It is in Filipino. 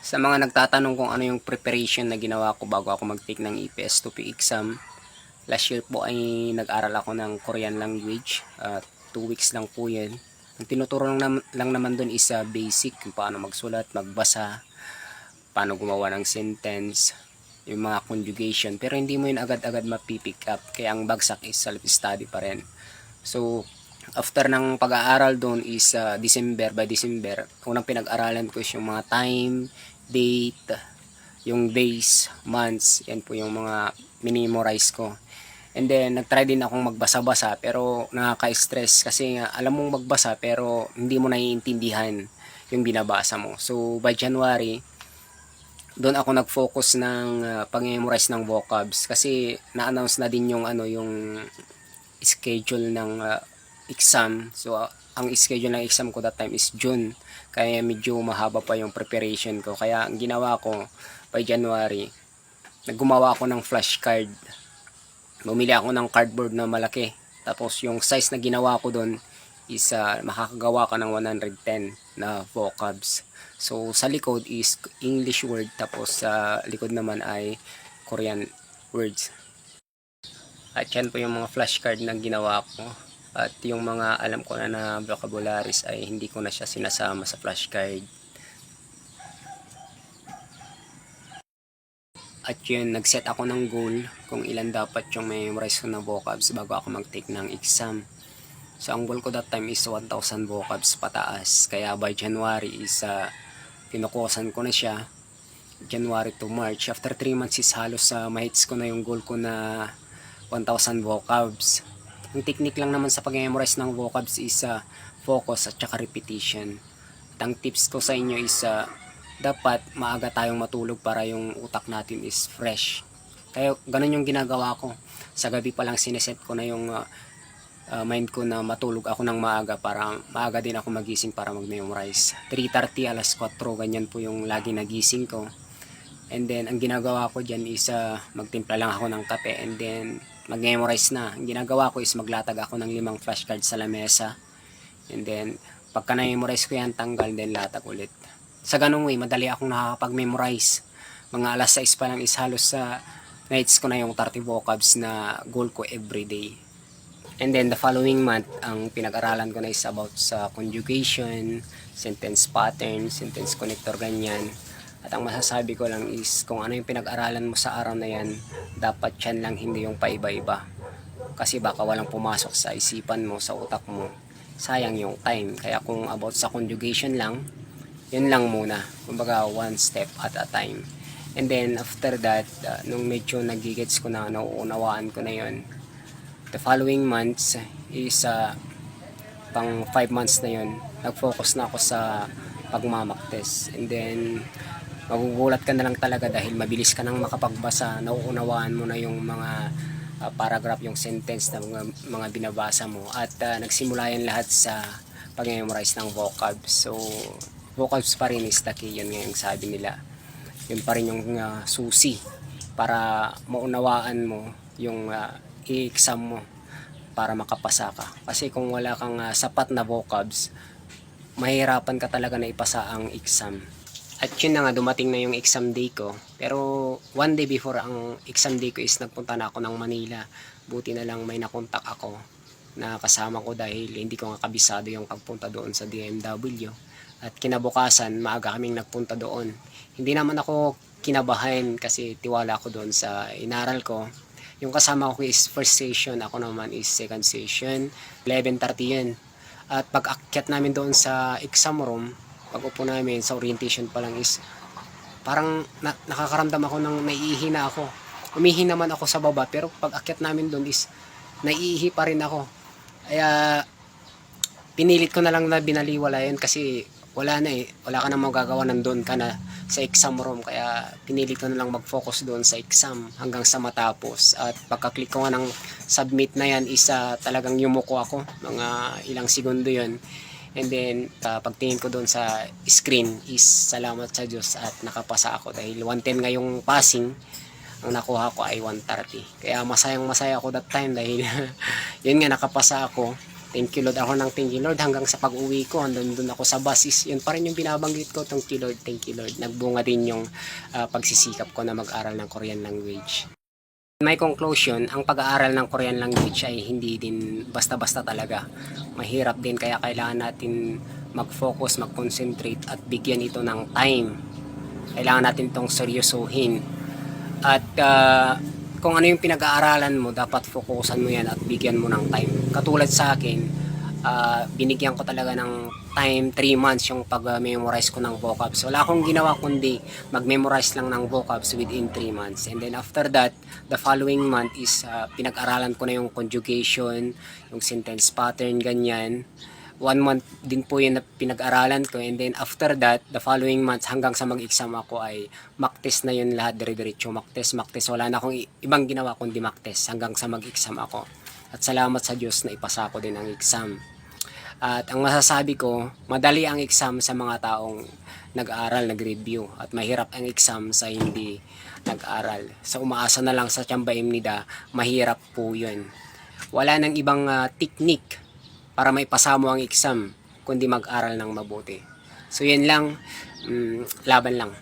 Sa mga nagtatanong kung ano yung preparation na ginawa ko bago ako mag-take ng EPS 2P exam, last year po ay nag-aral ako ng Korean language. 2 weeks lang po yan. Ang tinuturo lang naman dun is basic, kung paano magsulat, magbasa, paano gumawa ng sentence, yung mga conjugation. Pero hindi mo yun agad-agad mapipick up. Kaya ang bagsak is self-study pa rin. So, after ng pag-aaral doon is by December, unang pinag-aralan ko is yung mga time, date, yung days, months, yan po yung mga minimorize ko. And then, nag-try din akong magbasa-basa pero nakaka-stress kasi nga, alam mong magbasa pero hindi mo naiintindihan yung binabasa mo. So, by January, doon ako nag-focus ng pag-memorize ng vocabs kasi na-announce na din yung yung schedule ng exam. So, ang schedule ng exam ko that time is June. Kaya medyo mahaba pa yung preparation ko. Kaya ang ginawa ko by January, naggumawa ako ng flashcard. Bumili ako ng cardboard na malaki. Tapos yung size na ginawa ko doon is makakagawa ka ng 110 na vocabs. So sa likod is English word, tapos sa likod naman ay Korean words. At yan po yung mga flashcard na ginawa ko. At yung mga alam ko na vocabularies ay hindi ko na siya sinasama sa flashcard. At yun, nag-set ako ng goal kung ilan dapat yung memorize ko na vocabs bago ako mag-take ng exam. So ang goal ko that time is 1,000 vocabs pataas. Kaya by January is pinukusan ko na siya. January to March. After 3 months is halos mahits ko na yung goal ko na 1,000 vocabs. Ang technique lang naman sa pag-memorize ng vocabs is focus at saka repetition. At ang tips ko sa inyo is dapat maaga tayong matulog para yung utak natin is fresh. Kaya ganun yung ginagawa ko. Sa gabi pa lang sineset ko na yung mind ko na matulog ako ng maaga para maaga din ako magising para mag-memorize. 3:30, alas 4, ganyan po yung lagi nagising ko. And then, ang ginagawa ko dyan is magtimpla lang ako ng kape and then mag-memorize na. Ang ginagawa ko is maglatag ako ng 5 flashcards sa lamesa. And then, pagka na-memorize ko yan, tanggal, then latag ulit. Sa ganung way, madali akong nakakapag-memorize. Mga alas 6 pa lang is halos sa nights ko na yung 30 vocabs na goal ko everyday. And then the following month, ang pinag-aralan ko na is about sa conjugation, sentence pattern, sentence connector, ganyan. At ang masasabi ko lang is kung ano yung pinag-aralan mo sa araw na yan, dapat yan lang, hindi yung paiba-iba. Kasi baka walang pumasok sa isipan mo, sa utak mo. Sayang yung time. Kaya kung about sa conjugation lang, yun lang muna. Kumbaga one step at a time. And then after that, nung medyo nagigets ko na, nauunawaan ko na yun, the following months is pang 5 months na yun, nag-focus na ako sa pagmamaktes. And then magugulat ka na lang talaga dahil mabilis ka nang makapagbasa, nauunawaan mo na yung mga paragraph, yung sentence na mga binabasa mo, at nagsimula yan lahat sa pag-memorize ng vocabs. So vocabs pa rin is the key, yun nga yung sabi nila. Yun pa rin yung susi para maunawaan mo yung i-exam mo para makapasa ka. Kasi kung wala kang sapat na vocabs, mahirapan ka talaga na ipasa ang exam. At yun na nga, dumating na yung exam day ko. Pero one day before ang exam day ko is nagpunta na ako ng Manila. Buti na lang may nakontak ako na kasama ko dahil hindi ko nga kabisado yung pagpunta doon sa DMW. At kinabukasan, maaga kaming nagpunta doon. Hindi naman ako kinabahan kasi tiwala ko doon sa inaral ko. Yung kasama ko is first session, ako naman is second session. 11:30 yan. At pag akyat namin doon sa exam room, pag upo namin sa orientation pa lang is parang nakakaramdam ako ng naiihi na ako. Umihi naman ako sa baba pero pag akyat namin doon is naiihi pa rin ako. Kaya pinilit ko na lang na binaliwala yun kasi wala na wala ka na magagawa, nandoon ka na sa exam room. Kaya pinilit ko na lang mag-focus doon sa exam hanggang sa matapos. At pagka-click ko nga ng submit na yan, talagang yumuko ako, mga ilang segundo yun. And then pagtingin ko doon sa screen is salamat sa Diyos at nakapasa ako dahil 110 nga yung passing, ang nakuha ko ay 130. Kaya masayang masaya ako that time dahil yun nga, nakapasa ako. Thank you Lord, ako ng thank you Lord hanggang sa pag-uwi ko, doon ako sa bus, is yun pa rin yung binabanggit ko, thank you Lord. Nagbunga din yung pagsisikap ko na mag-aral ng Korean language. In my conclusion, ang pag-aaral ng Korean language ay hindi din basta-basta talaga. Mahirap din, kaya kailangan natin mag-focus, mag-concentrate at bigyan ito ng time. Kailangan natin itong seryosohin. At kung ano yung pinag-aaralan mo, dapat fokusan mo yan at bigyan mo ng time. Katulad sa akin, binigyan ko talaga ng time, 3 months yung pag-memorize ko ng vocabs. Wala akong ginawa kundi mag-memorize lang ng vocabs within 3 months. And then after that, the following month is pinag-aralan ko na yung conjugation, yung sentence pattern, ganyan. 1 month din po yun na pinag-aralan ko, and then after that, the following months hanggang sa mag-exam ako ay mock test na yun lahat, dire-diretso mock test. Wala na akong ibang ginawa kundi mock test hanggang sa mag-exam ako. At salamat sa Diyos na ipasa ko din ang exam. At ang masasabi ko, madali ang exam sa mga taong nag-aaral, nag-review, at mahirap ang exam sa hindi nag-aaral. Sa umaasa na lang sa Chamba Imnida, mahirap po yun. Wala nang ibang technique para maipasa mo ang exam kundi mag-aral ng mabuti. So yan lang, laban lang.